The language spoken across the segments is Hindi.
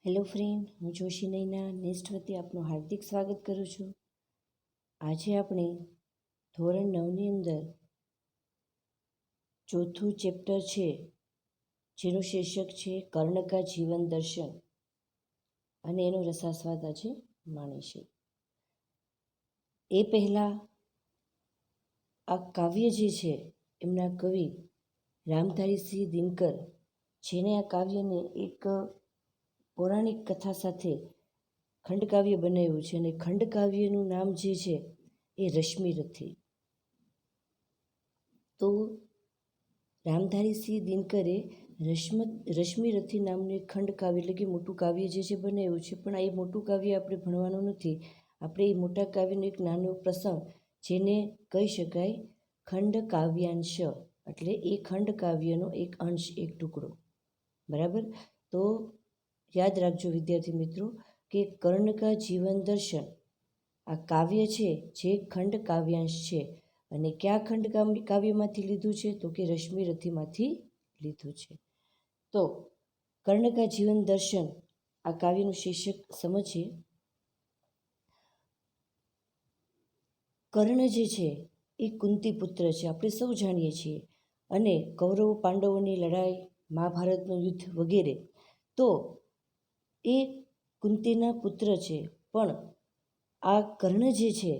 હેલો ફ્રેન્ડ, હું જોશી નૈના નેક્સ્ટ વતી આપનું હાર્દિક સ્વાગત કરું છું. આજે આપણે ધોરણ 9ની અંદર ચોથું ચેપ્ટર છે, જેનું શીર્ષક છે કર્ણ કા જીવન દર્શન, અને એનો રસાસ્વાદ આજે માણીશું. એ પહેલાં આ કાવ્ય જે છે એમના કવિ રામધારીસિંહ દિનકર, જેને આ કાવ્યને એક પૌરાણિક કથા સાથે ખંડકાવ્ય બનાવ્યું છે, અને ખંડકાવ્યનું નામ જે છે એ રશ્મિરથી. તો રામધારીસિંહ દિનકરે રશ્મિરથી નામનું એક ખંડકાવ્ય એટલે કે મોટું કાવ્ય જે છે બનાવ્યું છે. પણ આ એ મોટું કાવ્ય આપણે ભણવાનું નથી. આપણે એ મોટા કાવ્યનો એક નાનો પ્રસંગ, જેને કહી શકાય ખંડકાવ્યાંશ, એટલે એ ખંડકાવ્યનો એક અંશ, એક ટુકડો. બરાબર? તો યાદ રાખજો વિદ્યાર્થી મિત્રો કે કર્ણ કા જીવન દર્શન આ કાવ્ય છે જે ખંડ કાવ્યાંશ છે. અને કયા ખંડ કાવ્યમાંથી લીધું છે? તો કે રશ્મિરથીમાંથી લીધું છે. તો કર્ણ કા જીવન દર્શન આ કાવ્યનું શીર્ષક સમજીએ. કર્ણ જે છે એ કુંતી પુત્ર છે, આપણે સૌ જાણીએ છીએ. અને કૌરવ પાંડવોની લડાઈ, મહાભારતનું યુદ્ધ વગેરે, તો એ કુંતીના પુત્ર છે. પણ આ કર્ણ જે છે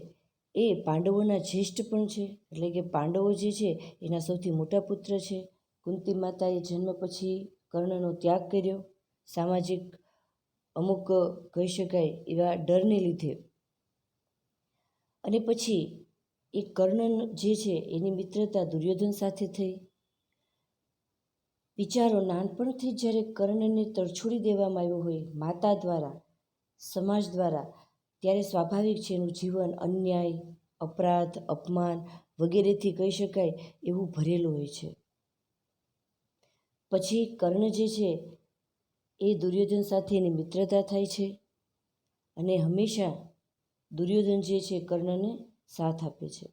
એ પાંડવોના જ્યેષ્ઠ પણ છે, એટલે કે પાંડવો જે છે એના સૌથી મોટા પુત્ર છે. કુંતી માતાએ જન્મ પછી કર્ણનો ત્યાગ કર્યો, સામાજિક અમુક કહી શકાય એવા ડરને લીધે. અને પછી એ કર્ણ જે છે એની મિત્રતા દુર્યોધન સાથે થઈ. વિચારો, નાનપણથી જ્યારે કર્ણને તરછોડી દેવામાં આવ્યો હોય માતા દ્વારા, સમાજ દ્વારા, ત્યારે સ્વાભાવિક છે એનું જીવન અન્યાય, અપરાધ, અપમાન વગેરેથી કહી શકાય એવું ભરેલું હોય છે. પછી કર્ણ જે છે એ દુર્યોધન સાથે એની મિત્રતા થાય છે, અને હંમેશા દુર્યોધન જે છે કર્ણને સાથ આપે છે.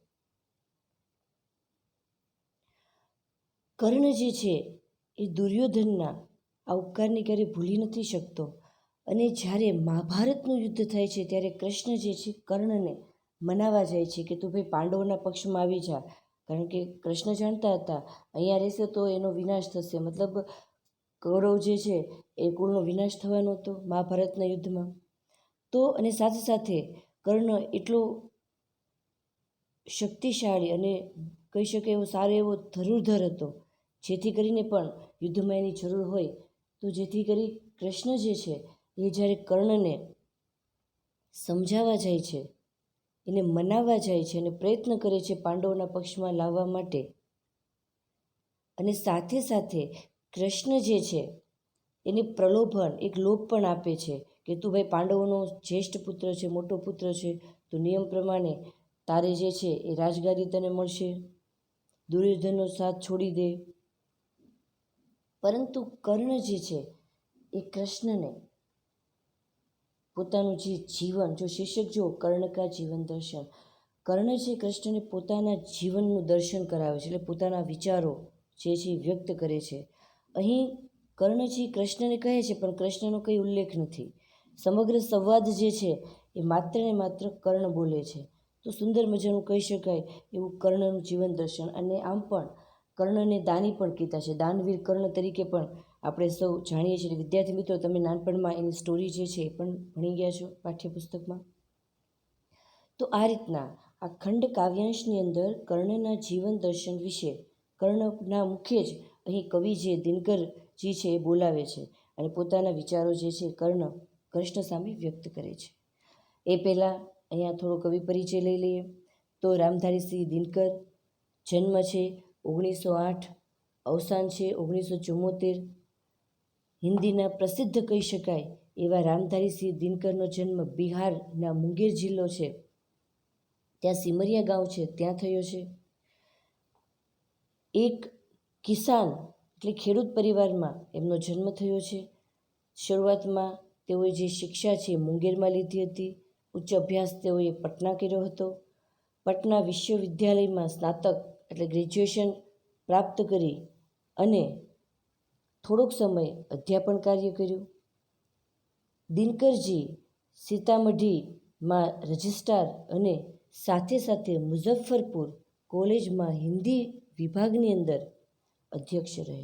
કર્ણ જે છે એ દુર્યોધનના આ ઉપકારને ક્યારેય ભૂલી નથી શકતો. અને જ્યારે મહાભારતનું યુદ્ધ થાય છે ત્યારે કૃષ્ણ જે છે કર્ણને મનાવવા જાય છે કે તું ભાઈ પાંડવોના પક્ષમાં આવી જા. કારણ કે કૃષ્ણ જાણતા હતા અહીંયા રહેશે તો એનો વિનાશ થશે, મતલબ કૌરવ જે છે એ કુળનો વિનાશ થવાનો હતો મહાભારતના યુદ્ધમાં. તો અને સાથે સાથે કર્ણ એટલો શક્તિશાળી અને કહી શકાય એવો સારો એવો ધનુર્ધર હતો, જેથી કરીને પણ યુદ્ધમાં એની જરૂર હોય તો જેથી કરી કૃષ્ણ જે છે એ જ્યારે કર્ણને સમજાવવા જાય છે, એને મનાવવા જાય છે અને પ્રયત્ન કરે છે પાંડવોના પક્ષમાં લાવવા માટે. અને સાથે સાથે કૃષ્ણ જે છે એને પ્રલોભન, એક લોભ પણ આપે છે કે તું ભાઈ પાંડવોનો જ્યેષ્ઠ પુત્ર છે, મોટો પુત્ર છે, તો નિયમ પ્રમાણે તારે જે છે એ રાજગાદી તને મળશે, દુર્યોધનનો સાથ છોડી દે. પરંતુ કર્ણ જે છે એ કૃષ્ણને પોતાનું જે જીવન, જો શીર્ષક જો કર્ણ કા જીવન દર્શન, કર્ણ છે કૃષ્ણને પોતાના જીવનનું દર્શન કરાવે છે, એટલે પોતાના વિચારો જે છે વ્યક્ત કરે છે. અહીં કર્ણજી કૃષ્ણને કહે છે પણ કૃષ્ણનો કંઈ ઉલ્લેખ નથી. સમગ્ર સંવાદ જે છે એ માત્ર ને માત્ર કર્ણ બોલે છે. તો સુંદર મજાનું કહી શકાય એવું કર્ણનું જીવન દર્શન. અને આમ પણ કર્ણને દાની પણ કીધા છે, દાનવીર કર્ણ તરીકે પણ આપણે સૌ જાણીએ છીએ. વિદ્યાર્થી મિત્રો, તમે નાનપણમાં એની સ્ટોરી જે છે એ પણ ભણી ગયા છો પાઠ્યપુસ્તકમાં. તો આ રીતના આ ખંડ કાવ્યાંશની અંદર કર્ણના જીવન દર્શન વિશે કર્ણના મુખે જ અહીં કવિ જે દિનકરજી છે એ બોલાવે છે, અને પોતાના વિચારો જે છે કૃષ્ણ સામે વ્યક્ત કરે છે. એ પહેલાં અહીંયા થોડો કવિ પરિચય લઈ લઈએ. તો રામધારીસિંહ દિનકર, જન્મ છે 1908, અવસાન છે 1974. હિન્દીના પ્રસિદ્ધ કહી શકાય એવા રામધારીસિંહ દિનકરનો જન્મ બિહારના મુંગેર જિલ્લો છે, ત્યાં સિમરિયા ગાંવ છે, ત્યાં થયો છે. એક કિસાન એટલે ખેડૂત પરિવારમાં એમનો જન્મ થયો છે. શરૂઆતમાં તેઓએ જે શિક્ષા છે મુંગેરમાં લીધી હતી. ઉચ્ચ અભ્યાસ તેઓએ પટના કર્યો હતો. પટના વિશ્વવિદ્યાલયમાં સ્નાતક એટલે ગ્રેજ્યુએશન પ્રાપ્ત કરી અને થોડોક સમય અધ્યાપન કાર્ય કર્યું. દિનકરજી સીતામઢીમાં રજિસ્ટ્રાર અને સાથે સાથે મુઝફ્ફરપુર કોલેજમાં હિન્દી વિભાગની અંદર અધ્યક્ષ રહે.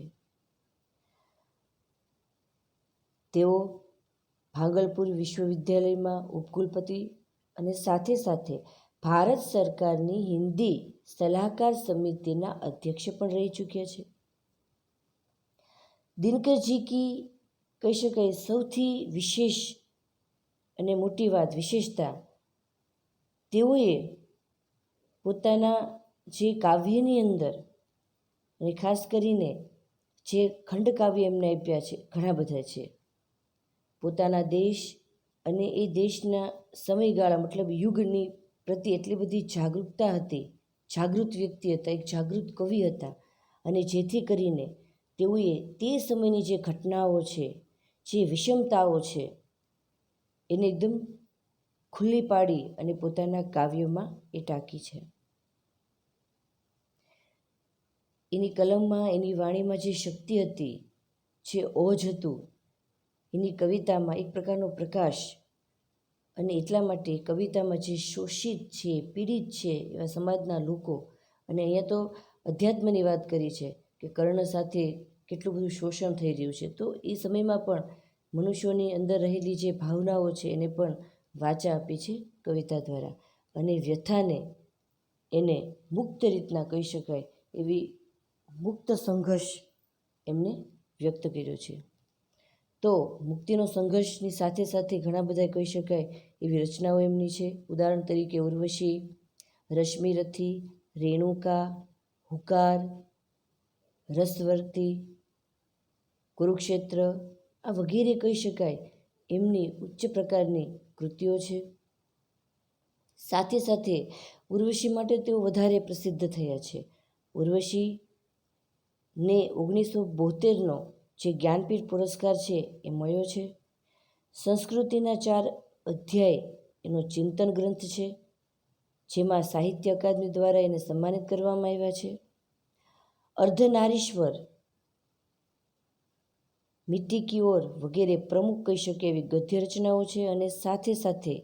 તેઓ ભાગલપુર વિશ્વવિદ્યાલયમાં ઉપકુલપતિ અને સાથે સાથે ભારત સરકારની હિન્દી સલાહકાર સમિતિના અધ્યક્ષ પણ રહી ચૂક્યા છે. દિનકરજી કી કહી શકાય સૌથી વિશેષ અને મોટી વાત વિશેષતા, તેઓએ પોતાના જે કાવ્યની અંદર અને ખાસ કરીને જે ખંડકાવ્ય એમને આપ્યા છે, ઘણા બધા છે, પોતાના દેશ અને એ દેશના સમયગાળા મતલબ યુગની પ્રતિ એટલી બધી જાગૃતતા હતી, જાગૃત વ્યક્તિ હતા, એક જાગૃત કવિ હતા. અને જેથી કરીને તેઓએ તે સમયની જે ઘટનાઓ છે, જે વિષમતાઓ છે, એને એકદમ ખુલ્લી પાડી અને પોતાના કાવ્યોમાં એ ટાંકી છે. એની કલમમાં, એની વાણીમાં જે શક્તિ હતી, જે ઓજ હતું, એની કવિતામાં એક પ્રકારનો પ્રકાશ. અને એટલા માટે કવિતામાં જે શોષિત છે, પીડિત છે એવા સમાજના લોકો, અને અહીંયા તો અધ્યાત્મની વાત કરી છે કે કર્ણ સાથે કેટલું બધું શોષણ થઈ રહ્યું છે, તો એ સમયમાં પણ મનુષ્યોની અંદર રહેલી જે ભાવનાઓ છે એને પણ વાચા આપી છે કવિતા દ્વારા. અને વ્યથાને એને મુક્ત રીતના કહી શકાય એવી મુક્ત સંઘર્ષ એમને વ્યક્ત કર્યો છે. તો મુક્તિનો સંઘર્ષની સાથે સાથે ઘણા બધા કહી શકાય એવી રચનાઓ એમની છે. ઉદાહરણ તરીકે ઉર્વશી, રશ્મિરથી, રેણુકા, હુકાર, રસવર્તી, કુરુક્ષેત્ર, આ વગેરે કહી શકાય એમની ઉચ્ચ પ્રકારની કૃતિઓ છે. સાથે સાથે ઉર્વશી માટે તેઓ વધારે પ્રસિદ્ધ થયા છે. ઉર્વશીને 1972નો જે જ્ઞાનપીઠ પુરસ્કાર છે એ મળ્યો છે. સંસ્કૃતિના 4 અધ્યાય એનો ચિંતન ગ્રંથ છે, જેમાં સાહિત્ય અકાદમી દ્વારા એને સન્માનિત કરવામાં આવ્યા છે. અર્ધનારીશ્વર, મિટ્ટી કી ઓર વગેરે પ્રમુખ કહી શકે એવી ગદ્ય રચનાઓ છે. અને સાથે સાથે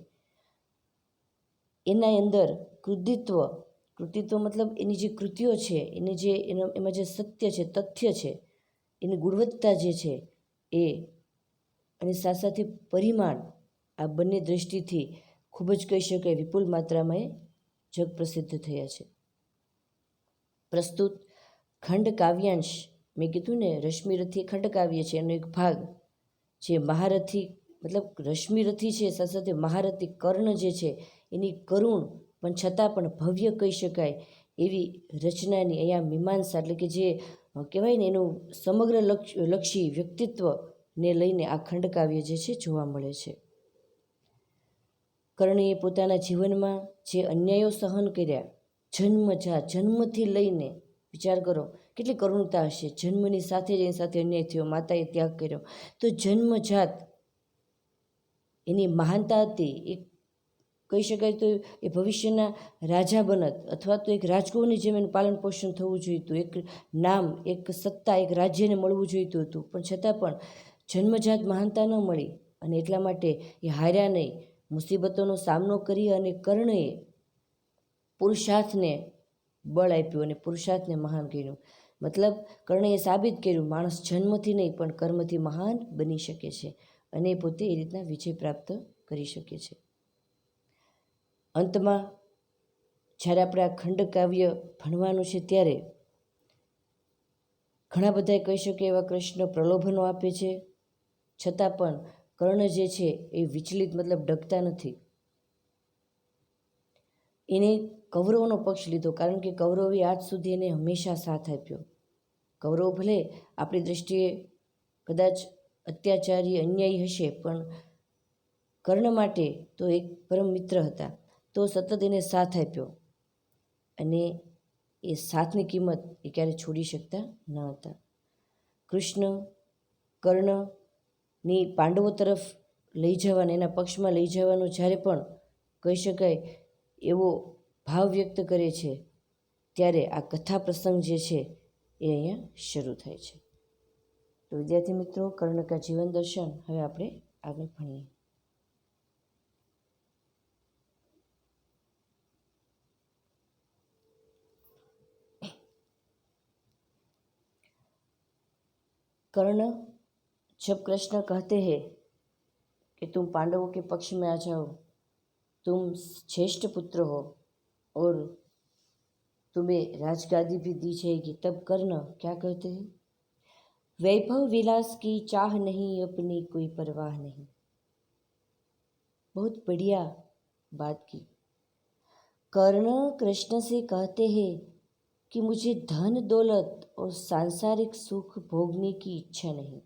એના અંદર કૃતિત્વ મતલબ એની જે કૃતિઓ છે, એમાં જે સત્ય છે, તથ્ય છે, એની ગુણવત્તા જે છે એ, અને સાથે સાથે પરિમાણ, આ બંને દૃષ્ટિથી ખૂબ જ કહી શકાય વિપુલ માત્રામાં એ જગ પ્રસિદ્ધ થયા છે. પ્રસ્તુત ખંડ કાવ્યાંશ, મેં કીધું ને રશ્મિરથી ખંડકાવ્ય છે, એનો એક ભાગ જે મહારથી મતલબ રશ્મિરથી છે, સાથે સાથે મહારથી કર્ણ જે છે એની કરુણ પણ છતાં પણ ભવ્ય કહી શકાય એવી રચનાની અહીંયા મીમાંસા, એટલે કે જે કહેવાય ને એનું સમગ્ર લક્ષી વ્યક્તિત્વને લઈને આ ખંડકાવ્ય જે છે જોવા મળે છે. કર્ણએ પોતાના જીવનમાં જે અન્યાયો સહન કર્યા, જન્મથી લઈને, વિચાર કરો કેટલી કરુણતા હશે, જન્મની સાથે જ એની સાથે અન્યાય થયો, માતાએ ત્યાગ કર્યો, તો જન્મજાત એની મહાનતા હતી. એક કહી શકાય તો એ ભવિષ્યના રાજા બનત અથવા તો એક રાજકુમારની જેમ એનું પાલન પોષણ થવું જોઈતું, એક નામ, એક સત્તા, એક રાજ્યને મળવું જોઈતું હતું, પણ છતાં પણ જન્મજાત મહાનતા ન મળી. અને એટલા માટે એ હાર્યા નહીં, મુસીબતોનો સામનો કરી અને કર્ણએ પુરુષાર્થને બળ આપ્યું અને પુરુષાર્થને મહાન કર્યું. મતલબ કર્ણએ સાબિત કર્યું માણસ જન્મથી નહીં પણ કર્મથી મહાન બની શકે છે, અને એ પોતે એ રીતના વિજય પ્રાપ્ત કરી શકે છે. અંતમાં જ્યારે આપણે આ ખંડકાવ્ય ભણવાનું છે ત્યારે ઘણા બધા કહી શકે એવા કૃષ્ણ પ્રલોભનો આપે છે, છતાં પણ કર્ણ જે છે એ વિચલિત મતલબ ડગતા નથી. એને કૌરવોનો પક્ષ લીધો, કારણ કે કૌરવે આજ સુધી એને હંમેશા સાથ આપ્યો. કૌરવ ભલે આપણી દૃષ્ટિએ કદાચ અત્યાચારી, અન્યાયી હશે, પણ કર્ણ માટે તો એક પરમ મિત્ર હતા, તો સતત એને સાથ આપ્યો, અને એ સાથની કિંમત એ ક્યારેય છોડી શકતા ન હતા. કૃષ્ણ કર્ણની પાંડવો તરફ લઈ જવાને, એના પક્ષમાં લઈ જવાનો જ્યારે પણ કહી શકાય એવો ભાવ વ્યક્ત કરે છે, ત્યારે આ કથા પ્રસંગ જે છે એ અહીંયા શરૂ થાય છે. તો વિદ્યાર્થી મિત્રો, કર્ણ કા જીવન દર્શન હવે આપણે આગળ ભણીએ. कर्ण जब कृष्ण कहते हैं कि तुम पांडवों के पक्ष में आ जाओ, तुम ज्येष्ठ पुत्र हो और तुम्हें राजगादी भी दी जाएगी, तब कर्ण क्या कहते हैं? वैभव विलास की चाह नहीं, अपनी कोई परवाह नहीं। बहुत बढ़िया बात की। कर्ण कृष्ण से कहते हैं कि मुझे धन दौलत और सांसारिक सुख भोगने की इच्छा नहीं,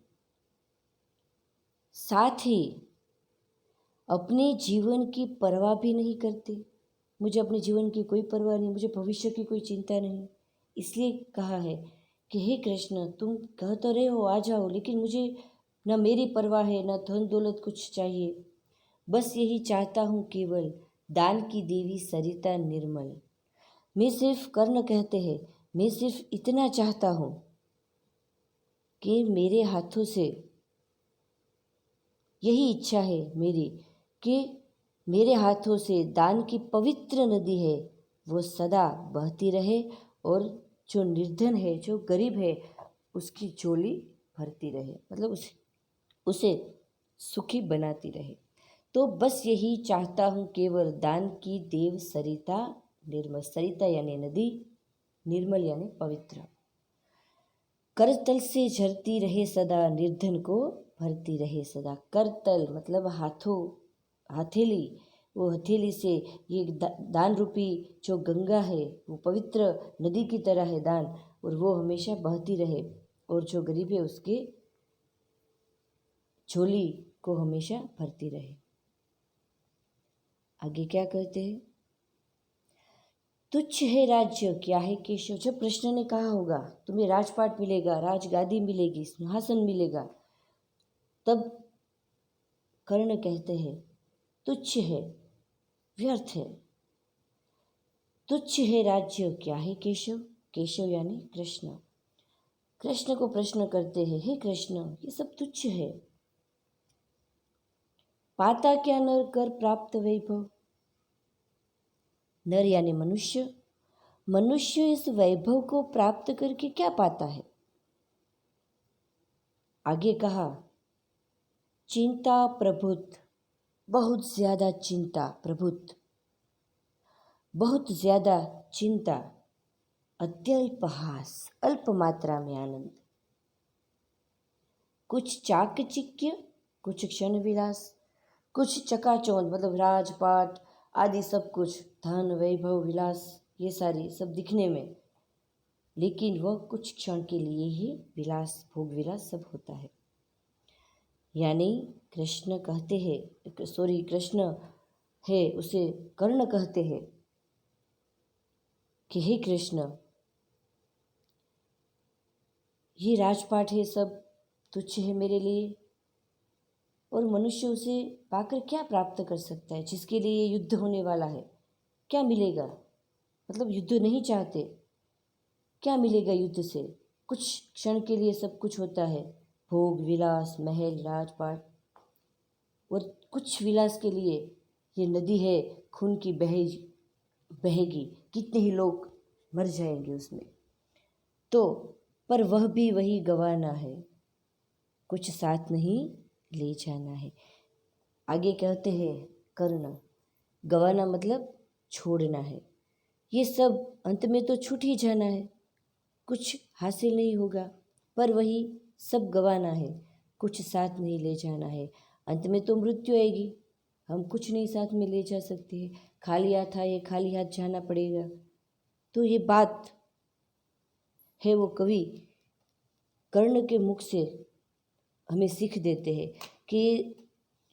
साथ ही अपने जीवन की परवाह भी नहीं करते। मुझे अपने जीवन की कोई परवाह नहीं, मुझे भविष्य की कोई चिंता नहीं। इसलिए कहा है कि हे कृष्ण, तुम कह तो रहे हो आ जाओ, लेकिन मुझे न मेरी परवाह है, न धन दौलत कुछ चाहिए। बस यही चाहता हूँ केवल, दान की देवी सरिता निर्मल। मैं सिर्फ, कर्ण कहते हैं, मैं सिर्फ इतना चाहता हूँ कि मेरे हाथों से, यही इच्छा है मेरी, कि मेरे हाथों से दान की पवित्र नदी है वो सदा बहती रहे और जो निर्धन है, जो गरीब है, उसकी झोली भरती रहे, मतलब उसे सुखी बनाती रहे। तो बस यही चाहता हूँ केवल, दान की देव सरिता निर्मल। सरिता यानी नदी, निर्मल यानी पवित्र। करतल से झरती रहे सदा, निर्धन को भरती रहे सदा। करतल मतलब हाथों, हथेली, वो हथेली से ये दान रूपी जो गंगा है वो पवित्र नदी की तरह है दान, और वो हमेशा बहती रहे और जो गरीब है उसके झोली को हमेशा भरती रहे। आगे क्या कहते हैं? तुच्छ है राज्य क्या है केशव। जब कृष्ण ने कहा होगा तुम्हें राजपाट मिलेगा, राजगादी मिलेगी, सिंहासन मिलेगा, तब कर्ण कहते हैं तुच्छ है, व्यर्थ है। तुच्छ है राज्य क्या है केशव। केशव यानी कृष्ण। कृष्ण को प्रश्न करते हैं, हे कृष्ण, ये सब तुच्छ है। पाता क्या नर कर प्राप्त वैभव। नर यानी मनुष्य। मनुष्य इस वैभव को प्राप्त करके क्या पाता है? आगे कहा, चिंता प्रभुत, बहुत ज्यादा चिंता, प्रभुत बहुत ज्यादा चिंता, अत्यल्प हास, अल्प मात्रा में आनंद, कुछ चाकचिक्य, कुछ क्षण विलास, कुछ चकाचौंध मतलब राजपाट आदि सब कुछ, धन वैभव विलास, ये सारी सब दिखने में, लेकिन वह कुछ क्षण के लिए ही विलास, भोग विलास सब होता है। यानी कृष्ण कहते हैं, कृष्ण है उसे कर्ण कहते हैं कि हे कृष्ण, ये राजपाट है सब तुच्छ है मेरे लिए, और मनुष्य उसे पाकर क्या प्राप्त कर सकता है? जिसके लिए युद्ध होने वाला है, क्या मिलेगा? मतलब युद्ध नहीं चाहते, क्या मिलेगा युद्ध से? कुछ क्षण के लिए सब कुछ होता है, भोग विलास, महल राजपाट, और कुछ विलास के लिए ये नदी है खून की बहेगी, कितने ही लोग मर जाएंगे उसमें। तो पर वह भी वही गंवाना है, कुछ साथ नहीं ले जाना है। आगे कहते हैं कर्ण, गंवाना मतलब छोड़ना है। ये सब अंत में तो छूट ही जाना है, कुछ हासिल नहीं होगा, पर वही सब गंवाना है, कुछ साथ नहीं ले जाना है। अंत में तो मृत्यु आएगी, हम कुछ नहीं साथ में ले जा सकते, खाली हाथ आए खाली हाथ जाना पड़ेगा। तो ये बात है वो कवि कर्ण के मुख से हमें सीख देते हैं कि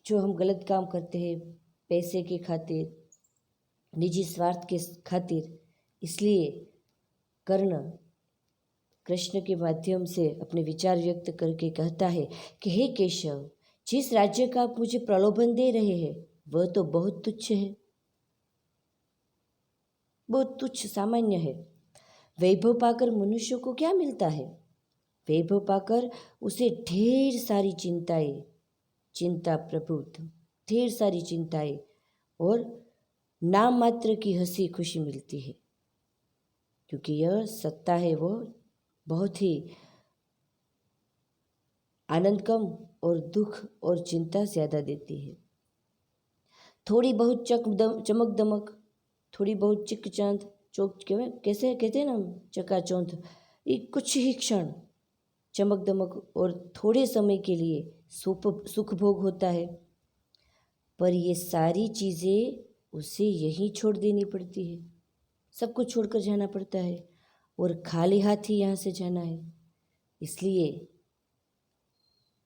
जो हम गलत काम करते हैं पैसे के खातिर, निजी स्वार्थ के खातिर, इसलिए कर्ण कृष्ण के माध्यम से अपने विचार व्यक्त करके कहता है कि हे केशव, जिस राज्य का आप मुझे प्रलोभन दे रहे हैं वह तो बहुत तुच्छ है, बहुत तुच्छ सामान्य है। वैभव पाकर मनुष्य को क्या मिलता है? वैभव पाकर उसे ढेर सारी चिंताएं, चिंता प्रभुत्व, ढेर सारी चिंताएं और नाम मात्र की हंसी खुशी मिलती है, क्योंकि यह सत्ता है वो बहुत ही आनंद कम और दुख और चिंता ज़्यादा देती है। थोड़ी बहुत चमक दमक, थोड़ी बहुत चिक चांद चौक कैसे कहते हैं ना हम, चकाचौंध, ये कुछ ही क्षण चमक दमक और थोड़े समय के लिए सुख भोग होता है, पर ये सारी चीज़ें उसे यहीं छोड़ देनी पड़ती है। सब कुछ छोड़कर जाना पड़ता है और खाली हाथ ही यहाँ से जाना है। इसलिए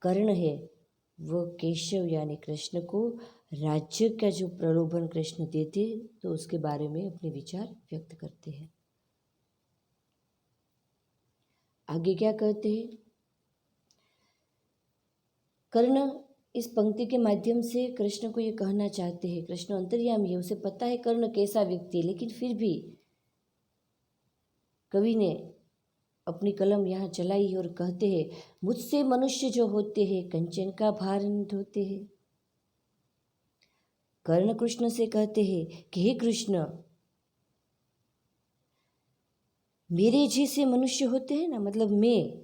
कर्ण है वह केशव यानी कृष्ण को राज्य का जो प्रलोभन कृष्ण देते तो उसके बारे में अपने विचार व्यक्त करते हैं। आगे क्या कहते हैं? कर्ण इस पंक्ति के माध्यम से कृष्ण को ये कहना चाहते हैं, कृष्ण अंतर्यामी है, उसे पता है कर्ण कैसा व्यक्ति है, लेकिन फिर भी कवि ने अपनी कलम यहाँ चलाई और कहते हैं, मुझसे मनुष्य जो होते हैं कंचन का भार नहीं ढोते हैं। कर्ण कृष्ण से कहते हैं कि हे कृष्ण, मेरे जैसे मनुष्य होते हैं ना, मतलब मैं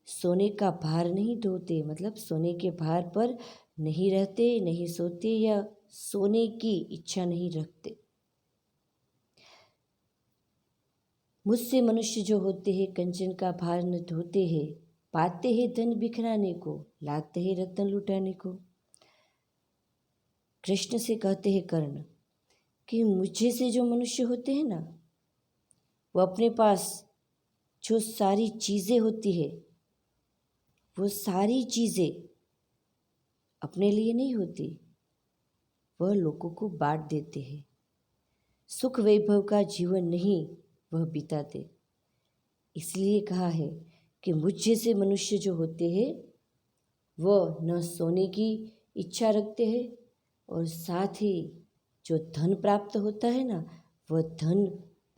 सोने का भार नहीं ढोते, मतलब सोने के भार पर नहीं रहते, नहीं सोते या सोने की इच्छा नहीं रखते। मुझसे मनुष्य जो होते हैं कंचन का भार न ढोते हैं, पाते हैं धन बिखराने को, लाते हैं रत्न लुटाने को। कृष्ण से कहते हैं कर्ण कि मुझे से जो मनुष्य होते हैं ना, वो अपने पास जो सारी चीज़ें होती है वो सारी चीज़ें अपने लिए नहीं होती, वह लोगों को बांट देते हैं। सुख वैभव का जीवन नहीं वह बिताते। इसलिए कहा है कि मुझ जैसे मनुष्य जो होते हैं वह न सोने की इच्छा रखते हैं और साथ ही जो धन प्राप्त होता है ना, वह धन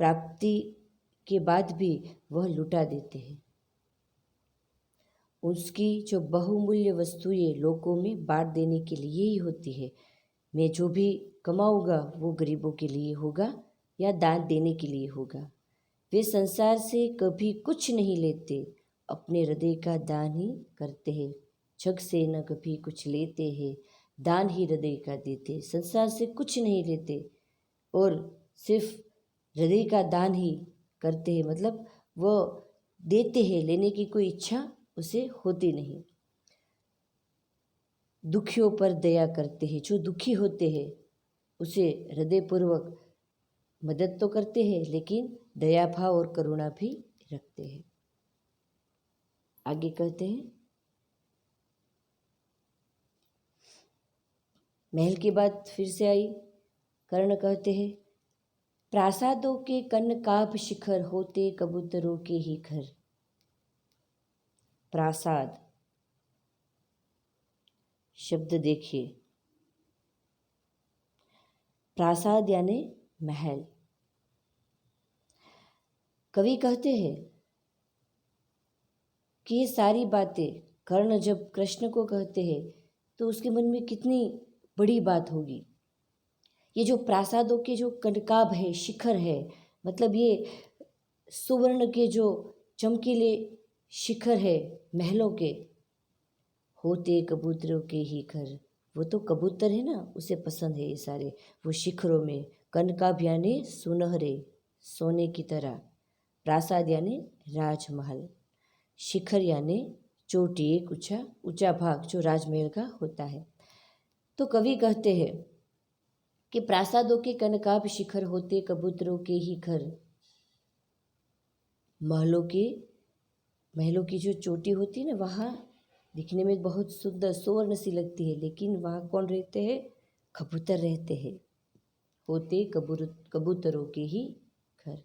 प्राप्ति के बाद भी वह लुटा देते हैं। उसकी जो बहुमूल्य वस्तुएं लोगों में बांट देने के लिए ही होती है। मैं जो भी कमाऊंगा वो गरीबों के लिए होगा या दान देने के लिए होगा। वे संसार से कभी कुछ नहीं लेते, अपने हृदय का दान ही करते हैं। जग से न कभी कुछ लेते हैं, दान ही हृदय का देते। संसार से कुछ नहीं लेते और सिर्फ हृदय का दान ही करते हैं, मतलब वह देते हैं, लेने की कोई इच्छा उसे होती नहीं। दुखियों पर दया करते हैं, जो दुखी होते हैं उसे हृदयपूर्वक मदद तो करते हैं, लेकिन दया भाव और करुणा भी रखते हैं। आगे कहते हैं, महल की बात फिर से आई। कर्ण कहते हैं, प्रासादों के कनकाभ शिखर होते कबूतरों के ही घर। प्रासाद शब्द देखिए, प्रासाद यानी महल। कवि कहते हैं कि ये सारी बातें कर्ण जब कृष्ण को कहते हैं तो उसके मन में कितनी बड़ी बात होगी। ये जो प्रासादों के जो कनकाभ है, शिखर है, मतलब ये सुवर्ण के जो चमकीले शिखर है महलों के, होते कबूतरों के ही घर। वो तो कबूतर है ना, उसे पसंद है ये सारे वो शिखरों में। कनकाभ यानी सुनहरे सोने की तरह, प्रासाद यानी राजमहल, शिखर यानी चोटी, एक ऊंचा भाग जो राजमहल का होता है। तो कवि कहते हैं कि प्रासादों के कनकाभ शिखर होते कबूतरों के ही घर। महलों की जो चोटी होती है ना, वहाँ दिखने में बहुत सुंदर सुवर्ण सी लगती है, लेकिन वहाँ कौन रहते हैं? कबूतर रहते हैं। होते कबूतरों के ही घर।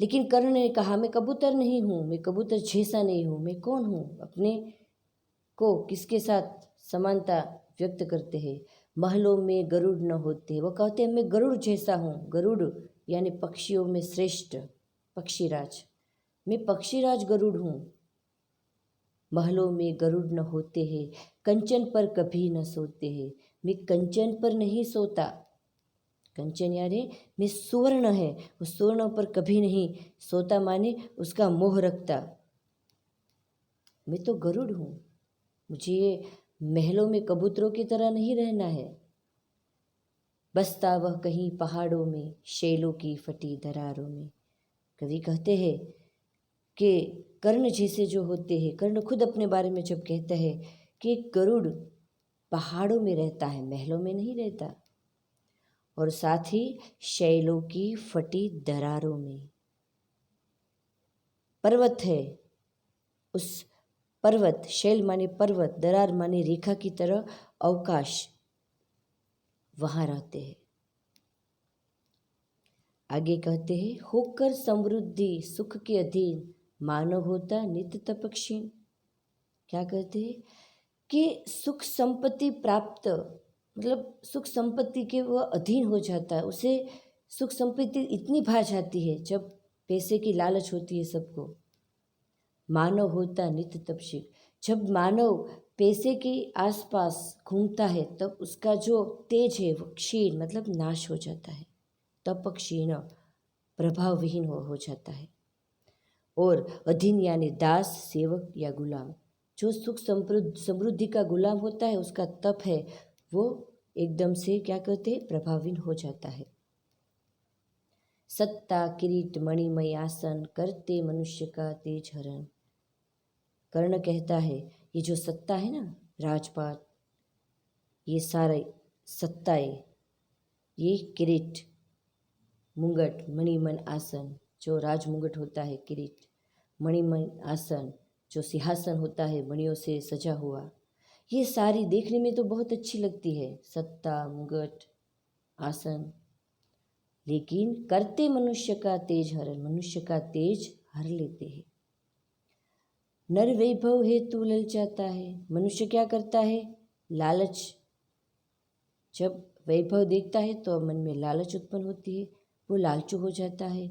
लेकिन कर्ण ने कहा, मैं कबूतर नहीं हूँ, मैं कबूतर जैसा नहीं हूँ। मैं कौन हूँ? अपने को किसके साथ समानता व्यक्त करते हैं? महलों में गरुड़ न होते, वो कहते हैं मैं गरुड़ जैसा हूँ। गरुड़ यानी पक्षियों में श्रेष्ठ पक्षीराज, मैं पक्षीराज गरुड़ हूँ। महलों में गरुड़ न होते हैं, कंचन पर कभी न सोते हैं। मैं कंचन पर नहीं सोता। कंचन यानी मैं सुवर्ण है, वो सुवर्ण पर कभी नहीं सोता, माने उसका मोह रखता। मैं तो गरुड़ हूँ, मुझे ये महलों में कबूतरों की तरह नहीं रहना है। बसता वह कहीं पहाड़ों में, शैलों की फटी दरारों में। कवि कहते हैं कि कर्ण जैसे जो होते हैं, कर्ण खुद अपने बारे में जब कहता है कि गरुड़ पहाड़ों में रहता है, महलों में नहीं रहता, और साथ ही शैलों की फटी दरारों में। पर्वत है, उस पर्वत, शैल माने पर्वत, दरार माने रेखा की तरह अवकाश, वहाँ रहते हैं। आगे कहते हैं, होकर समृद्धि सुख के अधीन, मानव होता नित्य तपक्षीण। क्या कहते हैं कि सुख संपत्ति प्राप्त, मतलब सुख संपत्ति के वह अधीन हो जाता है, उसे सुख संपत्ति इतनी भा जाती है जब पैसे की लालच होती है सबको। मानव होता नित्य तपक्षीण, जब मानव पैसे के आसपास घूमता है तब उसका जो तेज है वो क्षीण मतलब नाश हो जाता है, तप क्षीण प्रभावहीन हो जाता है। और अधीन यानी दास, सेवक या गुलाम, जो सुख समृद्धि का गुलाम होता है उसका तप है वो एकदम से क्या कहते हैं, प्रभावहीन हो जाता है। सत्ता किरीट मणिमय आसन, करते मनुष्य का तेज हरण। कर्ण कहता है ये जो सत्ता है ना, राजपाट, ये सारे सत्ताएं, ये किरीट मुंगट मणिमय आसन, जो राज मुंगट होता है किरीट, मणिमय आसन जो सिंहासन होता है मणियों से सजा हुआ, ये सारी देखने में तो बहुत अच्छी लगती है, सत्ता मुंगट आसन, लेकिन करते मनुष्य का तेज हरण, मनुष्य का तेज हर लेते हैं। नर वैभव हेतु ललचाता है, मनुष्य क्या करता है, लालच, जब वैभव देखता है तो मन में लालच उत्पन्न होती है, वो लालचू हो जाता है।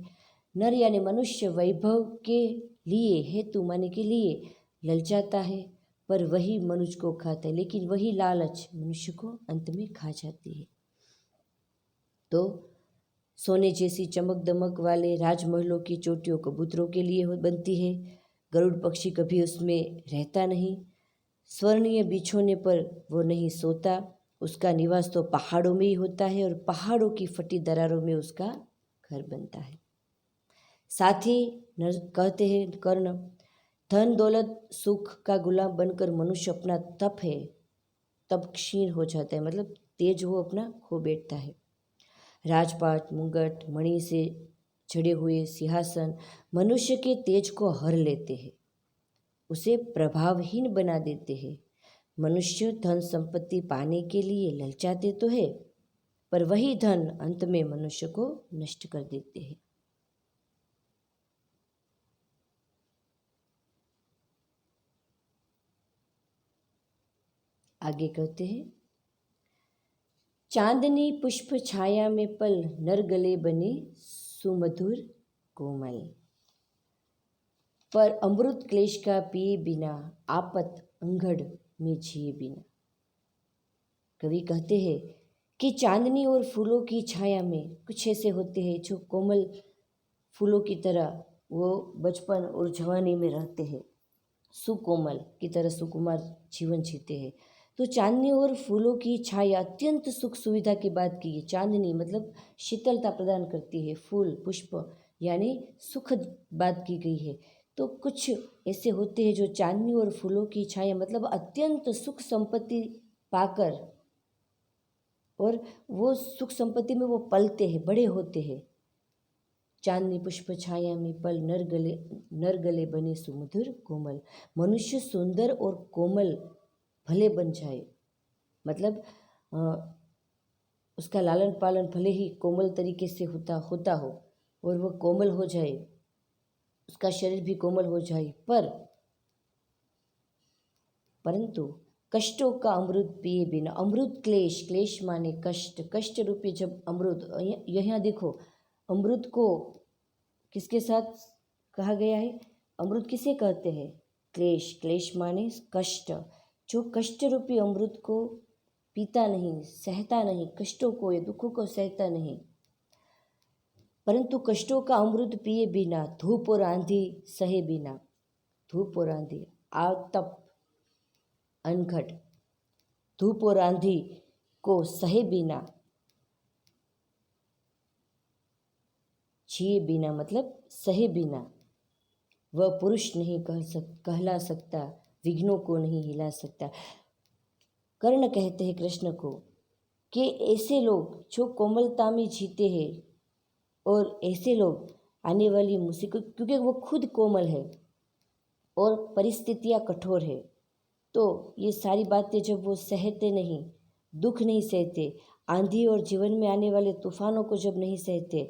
नर यानी मनुष्य वैभव के लिए, हेतु माने के लिए ललचाता है, पर वही मनुष्य को खाता है, लेकिन वही लालच मनुष्य को अंत में खा जाती है। तो सोने जैसी चमक दमक वाले राजमहलों की चोटियों कबूतरों के लिए बनती है, गरुड़ पक्षी कभी उसमें रहता नहीं, स्वर्णीय बिछोने पर वो नहीं सोता, उसका निवास तो पहाड़ों में ही होता है और पहाड़ों की फटी दरारों में उसका घर बनता है। साथ ही कहते हैं कर्ण, धन दौलत सुख का गुलाम बनकर मनुष्य अपना तप है, तप क्षीण हो जाता है, मतलब तेज वो अपना खो बैठता है। राजपाट मुंगट मणि से जड़े हुए सिंहासन मनुष्य के तेज को हर लेते हैं, उसे प्रभावहीन बना देते हैं। मनुष्य धन संपत्ति पाने के लिए ललचाते तो है, पर वही धन अंत में मनुष्य को नष्ट कर देते हैं। आगे कहते हैं, चांदनी पुष्प छाया में पल, नर गले बने सुमधुर कोमल। पर अमृत क्लेश का पिए बिना, आपत अंगड़ में जिए बिना। कवि कहते हैं कि चांदनी और फूलों की छाया में कुछ ऐसे होते हैं जो कोमल फूलों की तरह वो बचपन और जवानी में रहते हैं, सुकोमल की तरह सुकुमार जीवन जीते हैं। तो चांदनी और फूलों की छाया अत्यंत सुख सुविधा की बात की है। चांदनी मतलब शीतलता प्रदान करती है, फूल पुष्प यानी सुखद बात की गई है। तो कुछ ऐसे होते हैं जो चांदनी और फूलों की छाया मतलब अत्यंत सुख संपत्ति पाकर, और वो सुख संपत्ति में वो पलते हैं, बड़े होते हैं। चांदनी पुष्प छाया में पल, नर गले बने सुमधुर कोमल। मनुष्य सुंदर और कोमल भले बन जाए, मतलब उसका लालन पालन भले ही कोमल तरीके से होता हो और वह कोमल हो जाए, उसका शरीर भी कोमल हो जाए, परंतु कष्टों का अमृत पिए बिना, अमृत क्लेश, क्लेश माने कष्ट, कष्ट रूपी जब अमृत, यहाँ देखो अमृत को किसके साथ कहा गया है, अमृत किसे कहते हैं, क्लेश, क्लेश माने कष्ट, जो कष्ट रूपी अमृत को पीता नहीं, सहता नहीं, कष्टों को या दुखों को सहता नहीं, परंतु कष्टों का अमृत पिए बिना, धूप और आंधी सहे बिना, धूप और आंधी आतप, अनघट, धूप और आंधी को सहे बिना, जिए बिना मतलब सहे बिना वह पुरुष नहीं कहला सकता, विघ्नों को नहीं हिला सकता। कर्ण कहते हैं कृष्ण को कि ऐसे लोग जो कोमलता में जीते हैं और ऐसे लोग आने वाली मुसीबत, क्योंकि वो खुद कोमल है और परिस्थितियाँ कठोर है, तो ये सारी बातें जब वो सहते नहीं, दुख नहीं सहते, आंधी और जीवन में आने वाले तूफानों को जब नहीं सहते,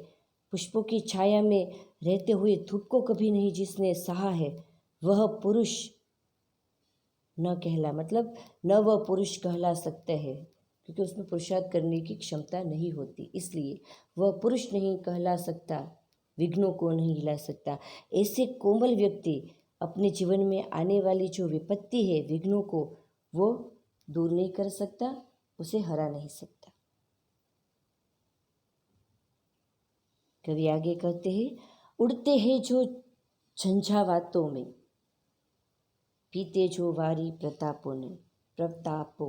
पुष्पों की छाया में रहते हुए धूप को कभी नहीं जिसने सहा है, वह पुरुष न कहला, मतलब न वह पुरुष कहला सकते हैं, क्योंकि उसमें पुरुषार्थ करने की क्षमता नहीं होती, इसलिए वह पुरुष नहीं कहला सकता, विघ्नों को नहीं हिला सकता। ऐसे कोमल व्यक्ति अपने जीवन में आने वाली जो विपत्ति है, विघ्नों को वो दूर नहीं कर सकता, उसे हरा नहीं सकता। कवि आगे कहते हैं, उड़ते हैं जो झंझावातों में, पीते जो वारी प्रतापो,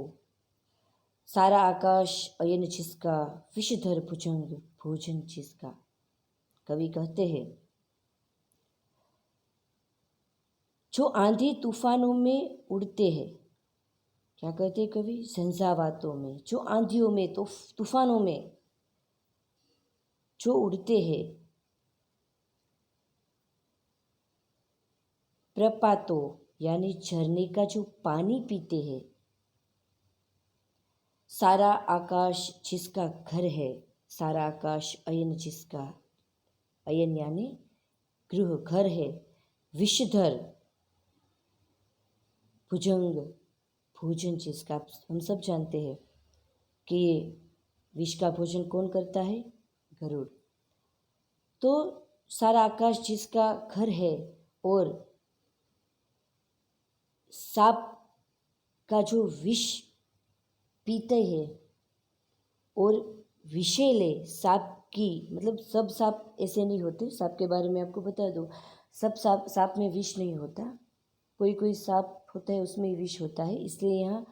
सारा आकाश अयन जिसका, विषधर भुजंग भोजन जिसका। कवि कहते हैं, जो आंधी तूफानों में उड़ते हैं, क्या कहते हैं कवि, झंझावातों में, जो आंधियों में तो तूफानों में जो उड़ते हैं, प्रपातों यानी झरने का जो पानी पीते हैं, सारा आकाश जिसका घर है, सारा आकाश अयन जिसका, अयन यानी गृह घर है, विषधर भुजंग भोजन जिसका। हम सब जानते हैं कि ये विष का भोजन कौन करता है, गरुड़। तो सारा आकाश जिसका घर है और सांप का जो विष पीते हैं और विषैले सांप की, मतलब सब सांप ऐसे नहीं होते, सांप के बारे में आपको बता दूं, सब सांप में विष नहीं होता, कोई कोई सांप होता है उसमें विष होता है, इसलिए यहाँ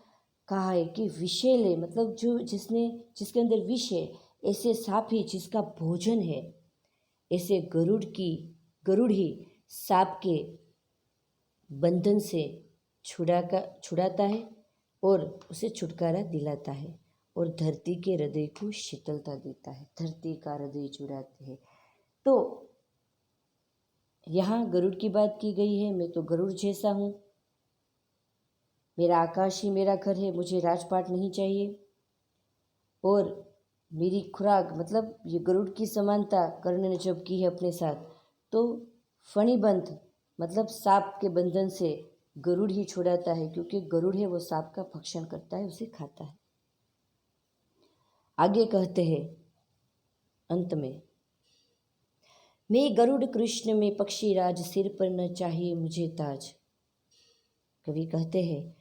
कहा है कि विषैले मतलब जिसके अंदर विष है, ऐसे सांप ही जिसका भोजन है, ऐसे गरुड़ ही सांप के बंधन से छुड़ाता है और उसे छुटकारा दिलाता है और धरती के हृदय को शीतलता देता है, धरती का हृदय जुड़ाते हैं। तो यहाँ गरुड़ की बात की गई है, मैं तो गरुड़ जैसा हूँ, मेरा आकाश ही मेरा घर है, मुझे राजपाट नहीं चाहिए, और मेरी खुराक मतलब ये गरुड़ की समानता कर्ण ने जब की है अपने साथ, तो फणिबंध मतलब सांप के बंधन से गरुड़ ही छुड़ाता है, क्योंकि गरुड़ है वो सांप का भक्षण करता है, उसे खाता है। आगे कहते हैं अंत में, मैं गरुड़ कृष्ण में पक्षी राज, सिर पर न चाहिए मुझे ताज। कवि कहते हैं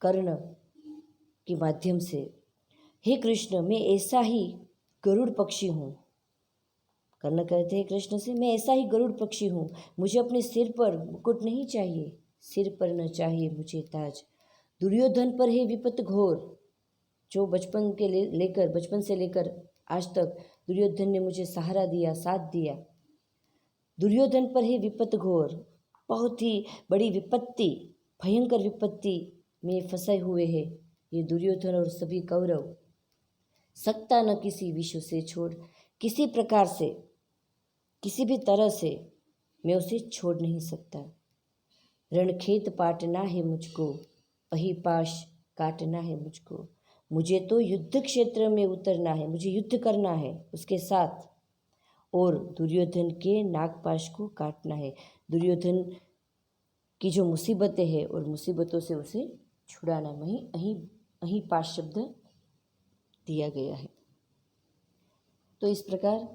कर्ण के माध्यम से, हे कृष्ण मैं ऐसा ही गरुड़ पक्षी हूँ। कर्ण कहते हैं कृष्ण से, मैं ऐसा ही गरुड़ पक्षी हूँ, मुझे अपने सिर पर मुकुट नहीं चाहिए, सिर पर न चाहिए मुझे ताज। दुर्योधन पर है विपत घोर, जो बचपन से लेकर आज तक दुर्योधन ने मुझे सहारा दिया, साथ दिया। दुर्योधन पर है विपत घोर, बहुत ही बड़ी विपत्ति, भयंकर विपत्ति में फंसे हुए हैं ये दुर्योधन और सभी कौरव। सकता न किसी विश्व से छोड़, किसी प्रकार से किसी भी तरह से मैं उसे छोड़ नहीं सकता। रणखेत पाटना है मुझको, अहिपाश काटना है मुझको, मुझे तो युद्ध क्षेत्र में उतरना है, मुझे युद्ध करना है उसके साथ, और दुर्योधन के नागपाश को काटना है, दुर्योधन की जो मुसीबतें हैं और मुसीबतों से उसे छुड़ाना। वहीं अहीं पाश शब्द दिया गया है। तो इस प्रकार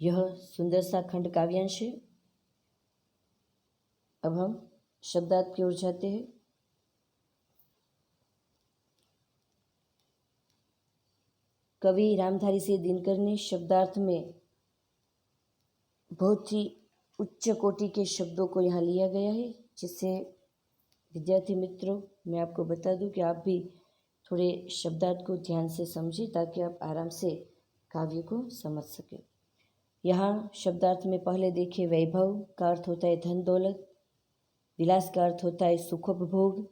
यह सुंदर सा खंड काव्यांश है। अब हम शब्दार्थ की ओर जाते हैं। कवि रामधारी सिंह दिनकर ने शब्दार्थ में बहुत ही उच्च कोटि के शब्दों को यहाँ लिया गया है, जिससे विद्यार्थी मित्रों मैं आपको बता दूं कि आप भी थोड़े शब्दार्थ को ध्यान से समझें ताकि आप आराम से काव्य को समझ सकें। यहाँ शब्दार्थ में पहले देखिए, वैभव का अर्थ होता है धन दौलत, विलास का अर्थ होता है सुखोपभोग,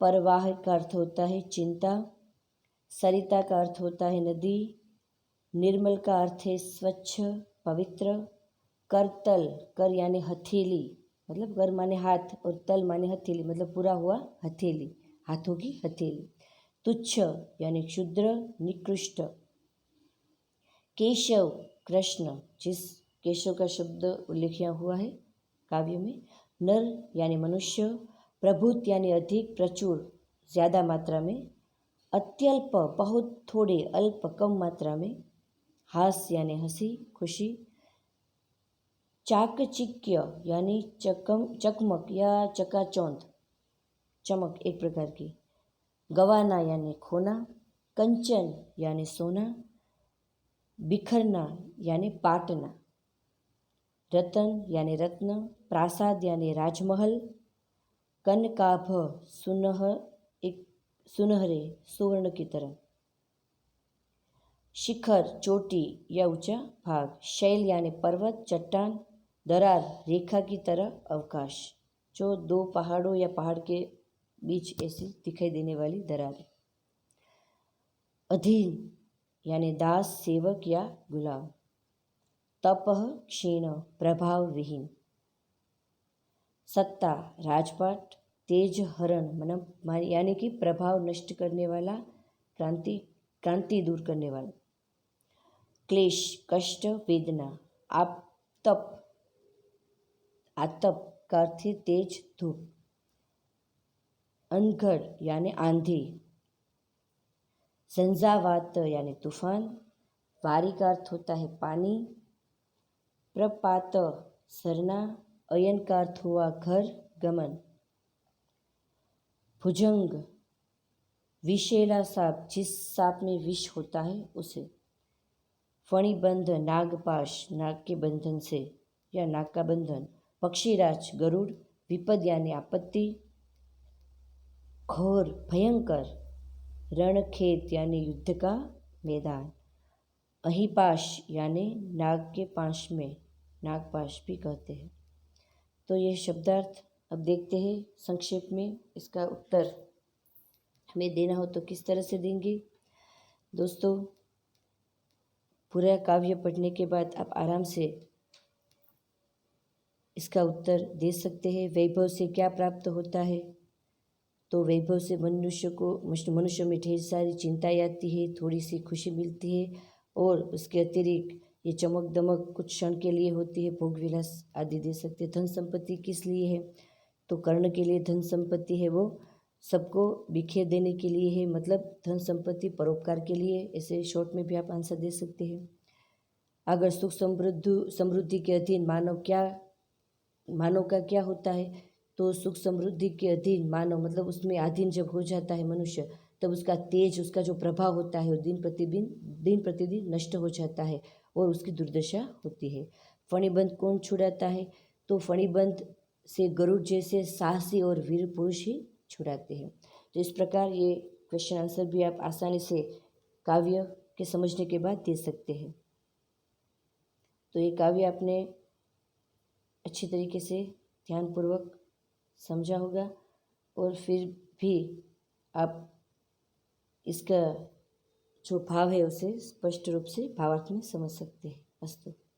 परवाह का अर्थ होता है चिंता, सरिता का अर्थ होता है नदी, निर्मल का अर्थ है स्वच्छ पवित्र, करतल, कर यानी हथेली, मतलब कर माने हाथ और तल माने हथेली, मतलब पूरा हुआ हथेली, हाथों की हथेली, तुच्छ यानी क्षुद्र निकृष्ट, केशव कृष्ण, जिस केशव का शब्द उल्लेख यहाँ हुआ है काव्य में, नर यानी मनुष्य, प्रभुत यानी अधिक प्रचुर ज़्यादा मात्रा में, अत्यल्प बहुत थोड़े अल्प कम मात्रा में, हास्य यानी हंसी खुशी, चाकचिक्य यानी चकमक या चकाचौंध चमक एक प्रकार की, गवाना यानी खोना, कंचन यानी सोना, बिखरना यानी पाटना, रतन यानी रत्न, प्रासाद यानी राजमहल, कनकाभ एक सुनहरे सुवर्ण की तरह, शिखर चोटी या ऊंचा भाग, शैल यानी पर्वत चट्टान, दरार रेखा की तरह अवकाश, जो दो पहाड़ों या पहाड़ के बीच ऐसी दिखाई देने वाली दरार, अधीन यानी दास सेवक या गुलाम, तपह क्षीण प्रभाव विहीन, सत्ता राजपाट, तेज हरण यानी कि प्रभाव नष्ट करने वाला, क्रांति दूर करने वाला, क्लेश कष्ट वेदना, आतप का अर्थ है तेज धूप, अनघड़ यानी आंधी, झंझावात यानी तूफान, वारी का अर्थ होता है पानी, प्रपात सरना, अयन का अर्थ हुआ घर गमन, भुजंग विषैला सांप, जिस सांप में विष होता है उसे, फणिबंध नागपाश नाग के बंधन से या नाग का बंधन, पक्षीराज गरुड़, विपद यानी आपत्ति, घोर भयंकर, रणखेत यानी युद्ध का मैदान, अहिपाश यानी नाग के पाश में नागपाश भी कहते हैं। तो ये शब्दार्थ अब देखते हैं संक्षेप में, इसका उत्तर हमें देना हो तो किस तरह से देंगे। दोस्तों, पूरा काव्य पढ़ने के बाद आप आराम से इसका उत्तर दे सकते हैं। वैभव से क्या प्राप्त होता है? तो वैभव से मनुष्य में ढेर सारी चिंताएं आती है, थोड़ी सी खुशी मिलती है, और उसके अतिरिक्त ये चमक दमक कुछ क्षण के लिए होती है, भोग विलास आदि दे सकते हैं। धन संपत्ति किस लिए है? तो कर्ण के लिए धन संपत्ति है, वो सबको बिखेर देने के लिए है, मतलब धन संपत्ति परोपकार के लिए। ऐसे शॉर्ट में भी आप आंसर दे सकते हैं। अगर सुख समृद्धि के अधीन मानव का क्या होता है? तो सुख समृद्धि के अधीन मानव, मतलब उसमें अधीन जब हो जाता है मनुष्य, तब उसका तेज, उसका जो प्रभाव होता है वो दिन प्रतिदिन नष्ट हो जाता है और उसकी दुर्दशा होती है। फणिबंध कौन छुड़ाता है? तो फणिबंध से गरुड़ जैसे साहसी और वीर पुरुष ही छुड़ाते हैं। तो इस प्रकार ये क्वेश्चन आंसर भी आप आसानी से काव्य के समझने के बाद दे सकते हैं। तो ये काव्य आपने अच्छी तरीके से ध्यानपूर्वक समझा होगा, और फिर भी आप इसका जो भाव है उसे स्पष्ट रूप से भावार्थ में समझ सकते हैं। अस्तु।